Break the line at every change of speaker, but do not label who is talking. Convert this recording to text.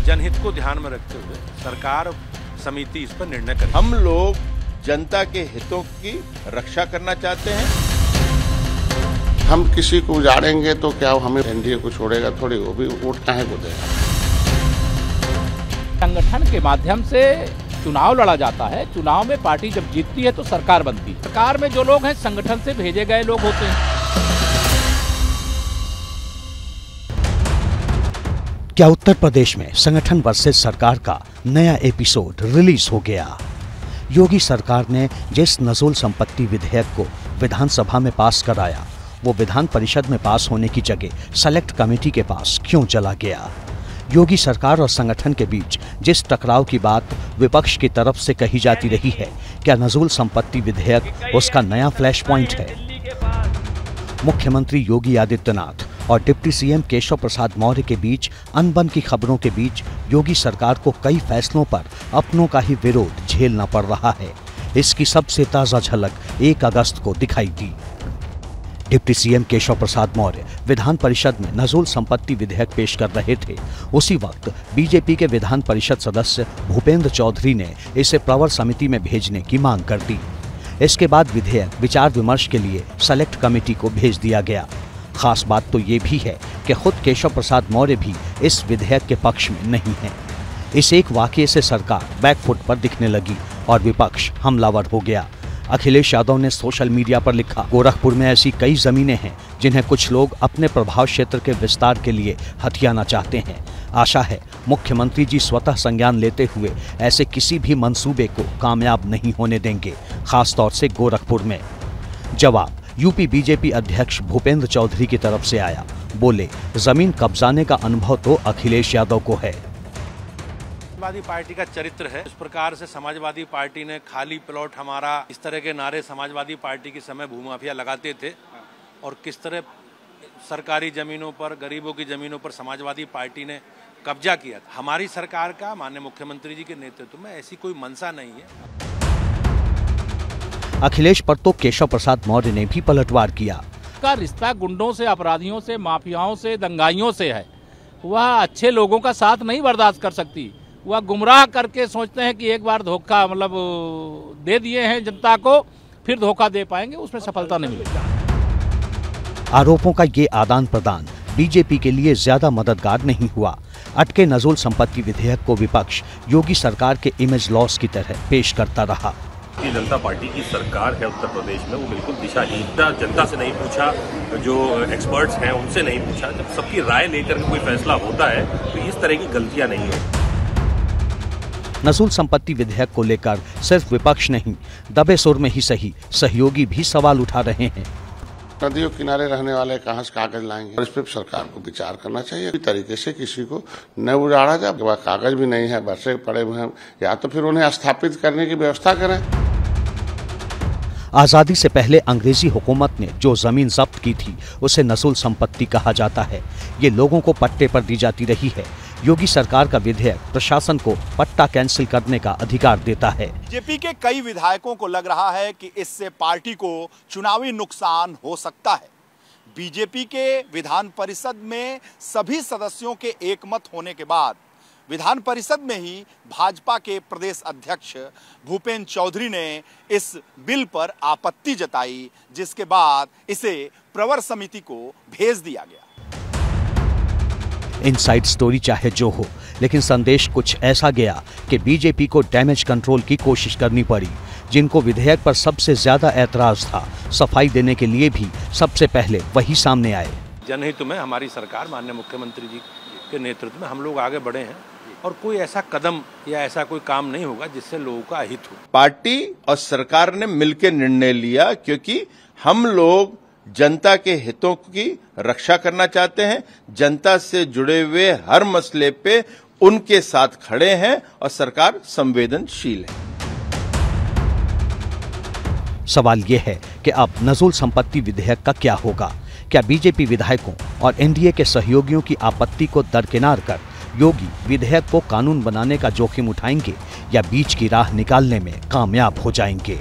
जनहित को ध्यान में रखते हुए सरकार समिति इस पर निर्णय करेगी।
हम लोग जनता के हितों की रक्षा करना चाहते हैं।
हम किसी को उजाड़ेंगे तो क्या हमें एनडीए को छोड़ेगा थोड़ी, वो भी वोट काहे को देगा।
संगठन के माध्यम से चुनाव लड़ा जाता है। चुनाव में पार्टी जब जीतती है तो सरकार बनती है। सरकार में जो लोग हैं संगठन से भेजे गए लोग होते हैं।
क्या उत्तर प्रदेश में संगठन वर्सेस सरकार का नया एपिसोड रिलीज हो गया? योगी सरकार ने जिस नजूल संपत्ति विधेयक को विधानसभा में पास कराया, वो विधान परिषद में पास होने की जगह सेलेक्ट कमेटी के पास क्यों चला गया? योगी सरकार और संगठन के बीच जिस टकराव की बात विपक्ष की तरफ से कही जाती रही है, क्या नजूल संपत्ति विधेयक उसका नया फ्लैश पॉइंट है? मुख्यमंत्री योगी आदित्यनाथ और डिप्टी सीएम केशव प्रसाद मौर्य के बीच अनबन की खबरों के बीच योगी सरकार को कई फैसलों पर अपनों का ही विरोध झेलना पड़ रहा है। इसकी सबसे ताजा झलक 1 अगस्त को दिखाई दी। डिप्टी सीएम केशव प्रसाद मौर्य विधान परिषद में नजूल संपत्ति विधेयक पेश कर रहे थे। उसी वक्त बीजेपी के विधान परिषद सदस्य भूपेंद्र चौधरी ने इसे प्रवर समिति में भेजने की मांग कर दी। इसके बाद विधेयक विचार विमर्श के लिए सेलेक्ट कमेटी को भेज दिया गया। खास बात तो ये भी है कि खुद केशव प्रसाद मौर्य भी इस विधेयक के पक्ष में नहीं है। इस एक वाकये से सरकार बैकफुट पर दिखने लगी और विपक्ष हमलावर हो गया। अखिलेश यादव ने सोशल मीडिया पर लिखा, गोरखपुर में ऐसी कई जमीनें हैं जिन्हें कुछ लोग अपने प्रभाव क्षेत्र के विस्तार के लिए हथियाना चाहते हैं। आशा है मुख्यमंत्री जी स्वतः संज्ञान लेते हुए ऐसे किसी भी मंसूबे को कामयाब नहीं होने देंगे, खासतौर से गोरखपुर में। जवाब यूपी बीजेपी अध्यक्ष भूपेंद्र चौधरी की तरफ से आया। बोले, जमीन कब्जाने का अनुभव तो अखिलेश यादव को है।
समाजवादी पार्टी का चरित्र है। इस प्रकार से समाजवादी पार्टी ने खाली प्लॉट हमारा, इस तरह के नारे समाजवादी पार्टी के समय भूमाफिया लगाते थे और किस तरह सरकारी जमीनों पर, गरीबों की जमीनों पर समाजवादी पार्टी ने कब्जा किया था। हमारी सरकार का माननीय मुख्यमंत्री जी के नेतृत्व में ऐसी कोई मंशा नहीं है।
अखिलेश पर तो केशव प्रसाद मौर्य ने भी पलटवार किया।
का रिश्ता गुंडों से, अपराधियों से, माफियाओं से, दंगाइयों से है। वह अच्छे लोगों का साथ नहीं बर्दाश्त कर सकती। वह गुमराह करके सोचते हैं कि एक बार धोखा दे दिए हैं जनता को, फिर धोखा दे पाएंगे, उसमें सफलता नहीं मिलेगी।
आरोपों का ये आदान प्रदान बीजेपी के लिए ज्यादा मददगार नहीं हुआ। अटके नजूल संपत्ति विधेयक को विपक्ष योगी सरकार के इमेज लॉस की तरह पेश करता रहा।
भारतीय जनता पार्टी की सरकार है उत्तर प्रदेश में, वो बिल्कुल दिशाहीन। जनता से नहीं पूछा, जो एक्सपर्ट्स हैं उनसे नहीं पूछा। जब सबकी राय लेकर कोई फैसला होता है तो इस तरह की गलतियां नहीं है।
नजूल संपत्ति विधेयक को लेकर सिर्फ विपक्ष नहीं, दबे सुर में ही सही सहयोगी भी सवाल उठा रहे हैं।
नदियों किनारे रहने वाले कहां से कागज लाएंगे? इस पर सरकार को विचार करना चाहिए। इस तरीके से किसी को न उजाड़ा जाए। कागज भी नहीं है, बसे पड़े हुए हैं, या तो फिर उन्हें स्थापित करने की व्यवस्था करें।
आजादी से पहले अंग्रेजी हुकूमत ने जो जमीन जब्त की थी उसे नजूल संपत्ति कहा जाता है। ये लोगों को पट्टे पर दी जाती रही है। योगी सरकार का विधेयक प्रशासन को पट्टा कैंसिल करने का अधिकार देता है।
बीजेपी के कई विधायकों को लग रहा है कि इससे पार्टी को चुनावी नुकसान हो सकता है। बीजेपी के विधान परिषद में सभी सदस्यों के एकमत होने के बाद विधान परिषद में ही भाजपा के प्रदेश अध्यक्ष भूपेंद्र चौधरी ने इस बिल पर आपत्ति जताई, जिसके बाद इसे प्रवर समिति को भेज दिया गया।
इनसाइड स्टोरी चाहे जो हो, लेकिन संदेश कुछ ऐसा गया कि बीजेपी को डैमेज कंट्रोल की कोशिश करनी पड़ी। जिनको विधेयक पर सबसे ज्यादा ऐतराज था, सफाई देने के लिए भी सबसे पहले वही सामने आए।
जनहित में हमारी सरकार, माननीय मुख्यमंत्री जी के नेतृत्व में हम लोग आगे बढ़े हैं और कोई ऐसा कदम या ऐसा कोई काम नहीं होगा जिससे लोगों का हित हो।
पार्टी और सरकार ने मिलकर निर्णय लिया, क्योंकि हम लोग जनता के हितों की रक्षा करना चाहते हैं। जनता से जुड़े हुए हर मसले पे उनके साथ खड़े हैं और सरकार संवेदनशील है।
सवाल यह है कि अब नजूल संपत्ति विधेयक का क्या होगा? क्या बीजेपी विधायकों और एनडीए के सहयोगियों की आपत्ति को दरकिनार कर योगी विधेयक को कानून बनाने का जोखिम उठाएंगे या बीच की राह निकालने में कामयाब हो जाएंगे?